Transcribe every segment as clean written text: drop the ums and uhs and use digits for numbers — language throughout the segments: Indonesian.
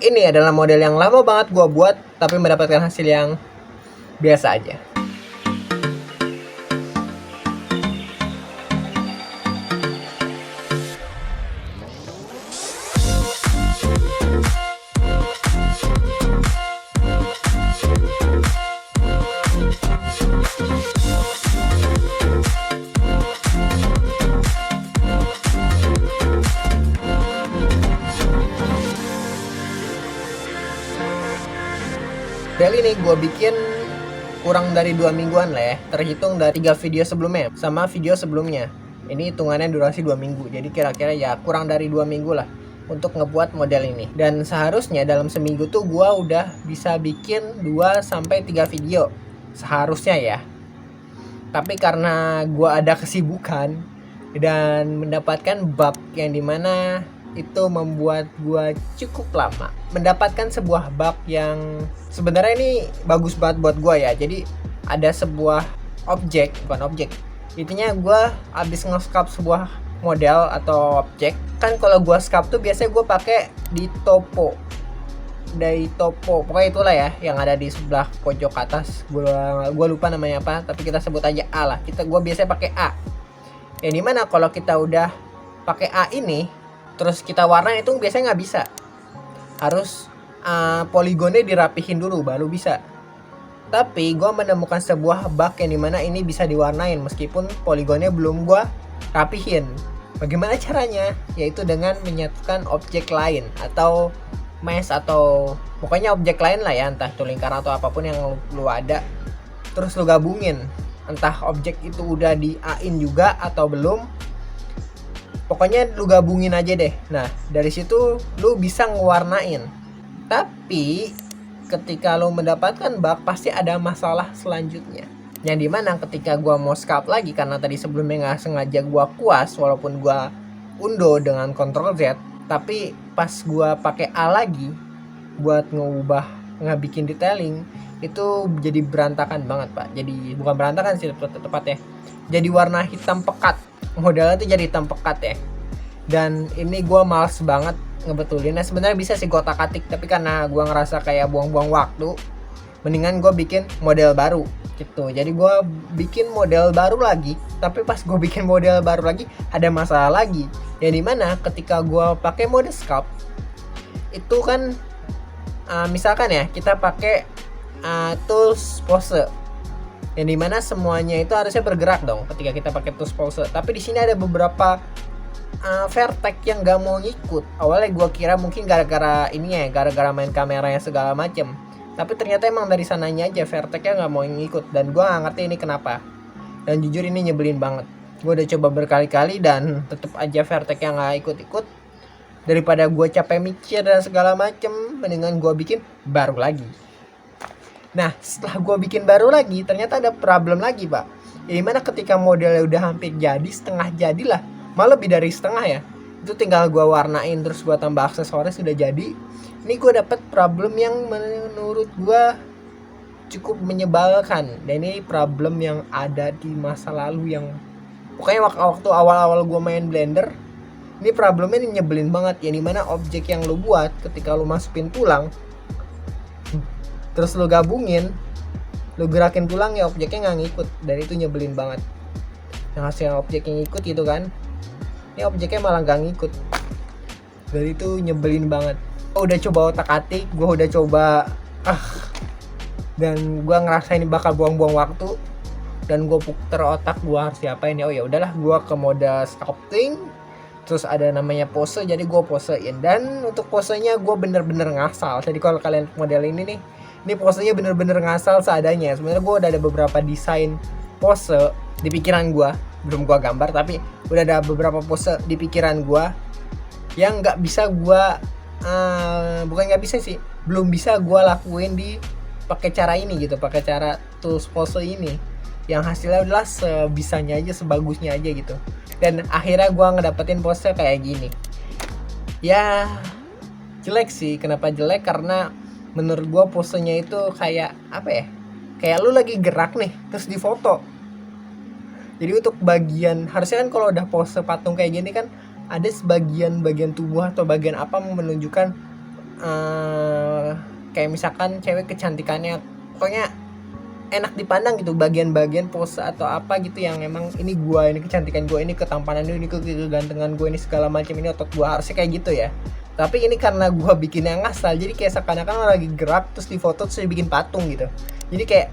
ini adalah model yang lama banget gue buat, tapi mendapatkan hasil yang biasa aja. Model ini gue bikin kurang dari 2 mingguan lah ya, terhitung dari 3 video sebelumnya sama video sebelumnya. Ini hitungannya durasi 2 minggu, jadi kira-kira ya kurang dari 2 minggu lah untuk ngebuat model ini. Dan seharusnya dalam seminggu tuh gue udah bisa bikin 2-3 video, seharusnya ya. Tapi karena gue ada kesibukan dan mendapatkan bug yang dimana itu membuat gue cukup lama mendapatkan sebuah bug yang sebenarnya ini bagus banget buat gue ya. Jadi ada sebuah objek, bukan objek, intinya gue abis nge-sculpt sebuah model atau objek. Kan kalau gue sculpt tuh biasanya gue pakai di topo, pokoknya itulah ya yang ada di sebelah pojok atas. Gue lupa namanya apa, tapi kita sebut aja A lah. Gue biasanya pakai A. Yang dimana kalau kita udah pakai A ini terus kita warna itu biasanya nggak bisa, harus poligonnya dirapihin dulu baru bisa. Tapi gue menemukan sebuah bug yang dimana ini bisa diwarnain meskipun poligonnya belum gue rapihin. Bagaimana caranya? Yaitu dengan menyatukan objek lain atau mesh atau pokoknya objek lain lah ya, entah itu lingkaran atau apapun yang lu ada, terus lu gabungin. Entah objek itu udah di-A-in juga atau belum, pokoknya lu gabungin aja deh. Nah dari situ lu bisa ngewarnain. Tapi ketika lu mendapatkan bug pasti ada masalah selanjutnya, yang dimana ketika gua mau sculpt lagi, karena tadi sebelumnya nggak sengaja gua kuas walaupun gua undo dengan Ctrl Z, tapi pas gua pakai A lagi buat nggak bikin detailing, itu jadi berantakan banget pak. Jadi bukan berantakan sih tepatnya, jadi warna hitam pekat. Modelnya tuh jadi hitam pekat ya. Dan ini gue males banget ngebetulin. Nah sebenarnya bisa sih gue otak-atik, tapi karena gue ngerasa kayak buang-buang waktu, mendingan gue bikin model baru gitu. Jadi gue bikin model baru lagi, tapi pas gue bikin model baru lagi ada masalah lagi. Yang dimana ketika gue pakai mode sculpt itu kan misalkan ya kita pakai tools pose, yang dimana semuanya itu harusnya bergerak dong ketika kita pakai tools pose. Tapi di sini ada beberapa vertex yang gak mau ngikut. Awalnya gue kira mungkin gara-gara ini ya, gara-gara main kameranya segala macem, tapi ternyata emang dari sananya aja vertexnya gak mau ngikut. Dan gue gak ngerti ini kenapa, dan jujur ini nyebelin banget. Gue udah coba berkali-kali dan tetep aja vertexnya gak ikut-ikut. Daripada gue capek mikir dan segala macem, mendingan gue bikin baru lagi. Nah setelah gue bikin baru lagi, ternyata ada problem lagi pak. Yang dimana ketika modelnya udah hampir jadi, setengah jadilah, malah lebih dari setengah ya, itu tinggal gue warnain terus gue tambah aksesoris sudah jadi. Ini gue dapet problem yang menurut gue cukup menyebalkan, dan ini problem yang ada di masa lalu, yang pokoknya waktu awal-awal gue main Blender. Ini problemnya ini nyebelin banget, yang dimana objek yang lo buat ketika lo masukin tulang terus lo gabungin, lo gerakin tulang ya objeknya nggak ngikut, dan itu nyebelin banget. Yang hasil objek yang ngikut gitu kan, ini objeknya malah gak ngikut, dan itu nyebelin banget. Gue udah coba otak-atik, gue udah coba dan gue ngerasa ini bakal buang-buang waktu, dan gue puter otak gue harus diapain ya. Oh ya udahlah, gue ke mode sculpting, terus ada namanya pose, jadi gue posein. Dan untuk posenya gue bener-bener ngasal. Jadi kalau kalian model ini nih, ini posenya bener-bener ngasal seadanya. Sebenarnya gue udah ada beberapa desain pose di pikiran gue, belum gue gambar, tapi udah ada beberapa pose di pikiran gue yang nggak bisa gue bukan nggak bisa sih, belum bisa gue lakuin di pakai cara ini gitu, pakai cara tools pose ini, yang hasilnya adalah sebisanya aja, sebagusnya aja gitu. Dan akhirnya gue ngedapetin pose kayak gini. Ya jelek sih. Kenapa jelek? Karena menurut gue posenya itu kayak apa ya, kayak lu lagi gerak nih terus difoto. Jadi untuk bagian, harusnya kan kalau udah pose patung kayak gini kan ada sebagian bagian tubuh atau bagian apa menunjukkan kayak misalkan cewek kecantikannya pokoknya enak dipandang gitu, bagian-bagian pose atau apa gitu yang emang ini gua, ini kecantikan gua, ini ketampanan gua, ini kegantengan gua, ini segala macam, ini otot gua, harusnya kayak gitu ya. Tapi ini karena gua bikin yang ngasal, jadi kayak seakan-akan orang lagi gerak terus difoto terus dibikin patung gitu. Jadi kayak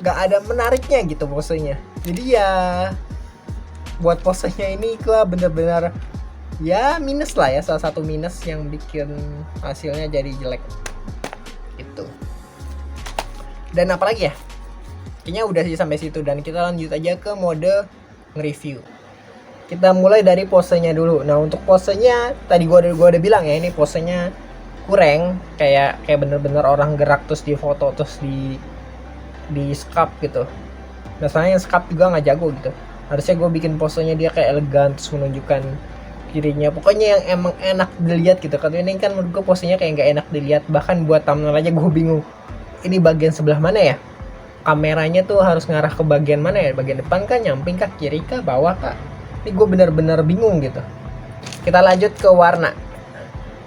gak ada menariknya gitu posenya. Jadi ya buat posenya ini gua bener-bener ya minus lah ya, salah satu minus yang bikin hasilnya jadi jelek itu. Dan apalagi ya, kayaknya udah sih sampai situ, dan kita lanjut aja ke mode nge-review. Kita mulai dari posenya dulu. Nah untuk posenya tadi gua udah bilang ya, ini posenya kurang, kayak bener-bener orang gerak terus di foto terus di sculpt gitu. Masalahnya yang sculpt juga nggak jago gitu. Harusnya gue bikin posenya dia kayak elegan terus menunjukkan kirinya, pokoknya yang emang enak dilihat gitu. Karena ini kan menurut gue posenya kayak nggak enak dilihat, bahkan buat thumbnail aja gue bingung ini bagian sebelah mana ya, kameranya tuh harus ngarah ke bagian mana ya, bagian depan kah, nyamping kah, kiri kah, bawah kah, ini gue bener-bener bingung gitu. Kita lanjut ke warna.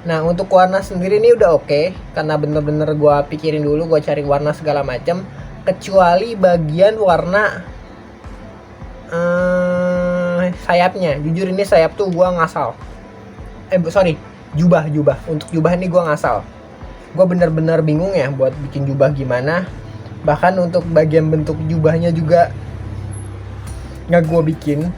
Nah untuk warna sendiri ini udah oke, karena bener-bener gue pikirin dulu, gue cari warna segala macam, kecuali bagian warna sayapnya. Jujur ini sayap tuh gue ngasal, jubah. Untuk jubah ini gue ngasal, gue bener-bener bingung ya buat bikin jubah gimana. Bahkan untuk bagian bentuk jubahnya juga nggak gue bikin,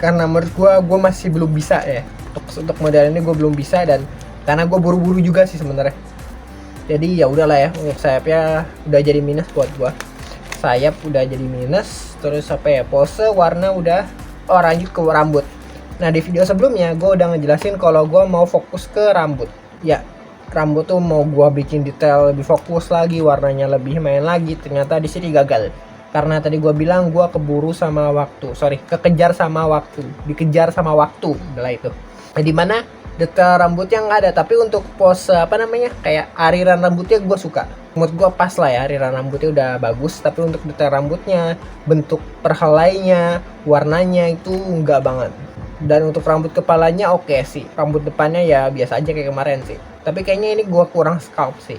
karena menurut gue masih belum bisa ya. Untuk model ini gue belum bisa, dan karena gue buru-buru juga sih sebenarnya. Jadi ya udahlah ya, untuk sayapnya udah jadi minus buat gue. Sayap udah jadi minus, terus apa ya, pose, warna udah. Lanjut ke rambut. Nah di video sebelumnya gue udah ngejelasin kalau gue mau fokus ke rambut ya. Rambut tuh mau gua bikin detail lebih fokus lagi, warnanya lebih main lagi. Ternyata di sini gagal, karena tadi gua bilang gua kekejar sama waktu, dikejar sama waktu, adalah itu. Nah, dimana detail rambutnya nggak ada, tapi untuk pose kayak ariran rambutnya gua suka. Menurut gua pas lah ya, ariran rambutnya udah bagus, tapi untuk detail rambutnya, bentuk perhelainya, warnanya itu nggak banget. Dan untuk rambut kepalanya oke sih, rambut depannya ya biasa aja kayak kemarin sih, tapi kayaknya ini gua kurang sculpt sih,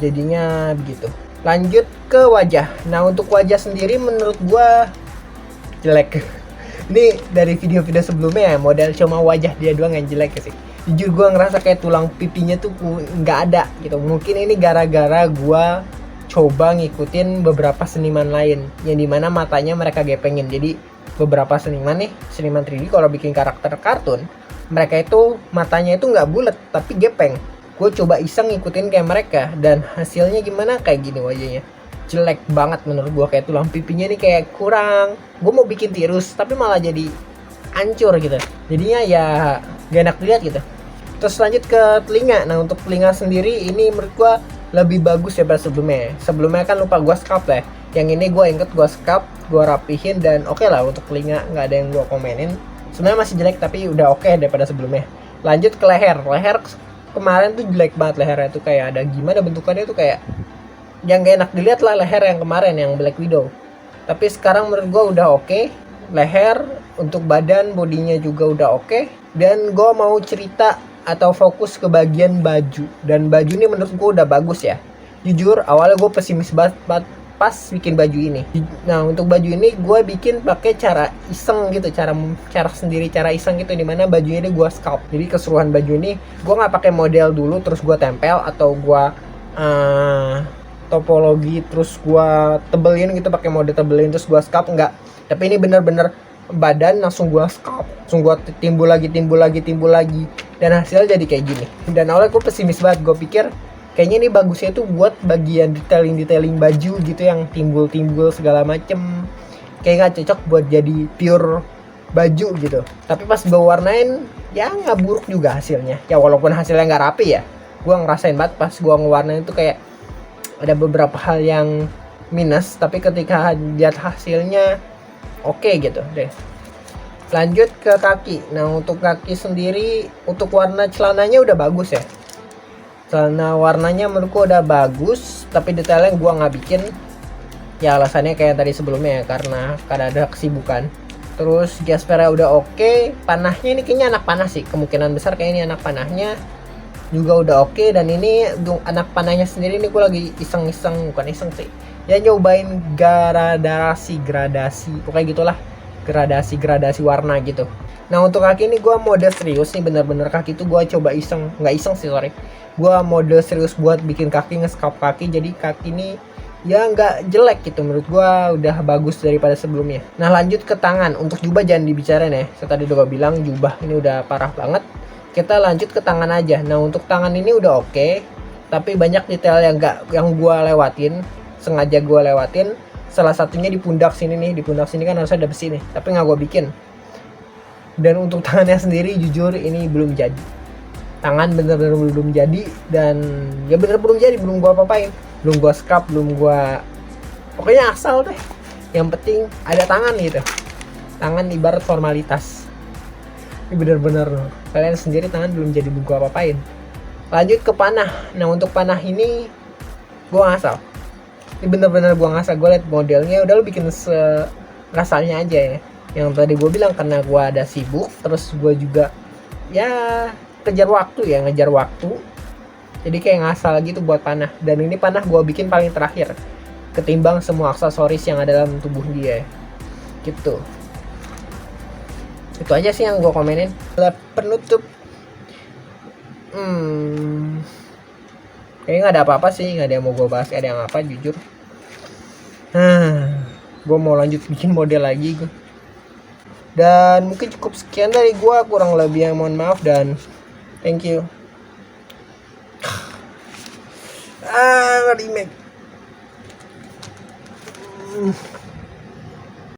jadinya begitu. Lanjut ke wajah. Nah untuk wajah sendiri menurut gua jelek. Ini dari video-video sebelumnya ya, model cuma wajah dia doang yang jelek sih. Jujur gua ngerasa kayak tulang pipinya tuh nggak ada gitu. Mungkin ini gara-gara gua coba ngikutin beberapa seniman lain yang dimana matanya mereka gepengin. Jadi beberapa seniman 3D kalau bikin karakter kartun, mereka itu matanya itu nggak bulat tapi gepeng. Gue coba iseng ngikutin kayak mereka, dan hasilnya gimana, kayak gini wajahnya. Jelek banget menurut gue, kayak tulang pipinya nih kayak kurang. Gue mau bikin tirus tapi malah jadi hancur gitu, jadinya ya gak enak dilihat gitu. Terus lanjut ke telinga. Nah untuk telinga sendiri ini menurut gue lebih bagus ya daripada sebelumnya kan lupa gue sculpt ya. Yang ini gue inget gue sculpt, gue rapihin, dan oke lah untuk telinga, nggak ada yang gue komenin. Sebenarnya masih jelek tapi udah oke daripada sebelumnya. Lanjut ke leher. Leher kemarin tuh jelek banget, lehernya tuh kayak ada gimana bentukannya tuh kayak yang gak enak dilihat lah, leher yang kemarin yang Black Widow. Tapi sekarang menurut gue udah oke. Leher, untuk badan, bodinya juga udah oke. Dan gue mau cerita atau fokus ke bagian baju. Dan baju ini menurut gue udah bagus ya. Jujur awalnya gue pesimis banget pas bikin baju ini. Nah untuk baju ini gue bikin pakai cara iseng gitu, cara sendiri, cara iseng gitu, dimana bajunya ini gue sculpt. Jadi keseluruhan baju ini gue nggak pakai model dulu terus gue tempel, atau gue topologi terus gue tebelin gitu, pakai mode tebelin terus gue sculpt, enggak. Tapi ini bener-bener badan langsung gue sculpt, langsung gue timbul lagi, dan hasilnya jadi kayak gini. Dan awalnya gue pesimis banget, gue pikir kayaknya ini bagusnya tuh buat bagian detailing baju gitu yang timbul segala macem, kayak nggak cocok buat jadi pure baju gitu. Tapi pas gue warnain ya nggak buruk juga hasilnya ya, walaupun hasilnya nggak rapi ya. Gue ngerasain banget pas gue ngewarnain itu kayak ada beberapa hal yang minus, tapi ketika lihat hasilnya oke gitu deh. Lanjut ke kaki. Nah untuk kaki sendiri, untuk warna celananya udah bagus ya. Celana warnanya menurutku udah bagus, tapi detailnya gua nggak bikin. Ya alasannya kayak tadi sebelumnya ya, karena ada kesibukan. Terus gaspernya udah oke. Panahnya ini kayaknya anak panah sih, kemungkinan besar kayak ini anak panahnya. juga udah oke. Dan ini untuk anak panahnya sendiri ini gue lagi iseng-iseng, bukan iseng sih ya, nyobain gradasi pokoknya gitulah, gradasi warna gitu. Nah untuk kaki ini gue mode serius nih, bener-bener kaki itu gue coba iseng, nggak iseng sih sorry, gue mode serius buat bikin kaki, nge-sculpt kaki. Jadi kaki ini ya nggak jelek gitu, menurut gue udah bagus daripada sebelumnya. Nah lanjut ke tangan. Untuk jubah jangan dibicarain ya, saya tadi udah bilang jubah ini udah parah banget. Kita lanjut ke tangan aja. Nah untuk tangan ini udah oke, tapi banyak detail yang gue lewatin, sengaja gue lewatin. Salah satunya di pundak sini nih, di pundak sini kan harusnya ada besi nih, tapi nggak gue bikin. Dan untuk tangannya sendiri jujur ini belum jadi, tangan bener-bener belum jadi. Dan ya bener belum jadi, belum gua apa-apain, belum gua sculpt, belum gua, pokoknya asal deh, yang penting ada tangan gitu. Tangan ibarat formalitas, ini bener-bener kalian sendiri tangan belum jadi, belum gua apa-apain. Lanjut ke panah. Nah untuk panah ini gua ngasal, ini bener-bener gua ngasal. Gua liat modelnya udah, lu bikin ngasalnya aja ya. Yang tadi gue bilang karena gue ada sibuk, terus gue juga ya ngejar waktu, jadi kayak ngasal gitu buat panah. Dan ini panah gue bikin paling terakhir ketimbang semua aksesoris yang ada dalam tubuh dia gitu. Itu aja sih yang gue komenin. Penutup kayaknya nggak ada apa-apa sih, nggak ada yang mau gue bahas, ada yang apa jujur. Gue mau lanjut bikin model lagi gue. Dan mungkin cukup sekian dari gua, kurang lebih mohon maaf dan thank you. Remake.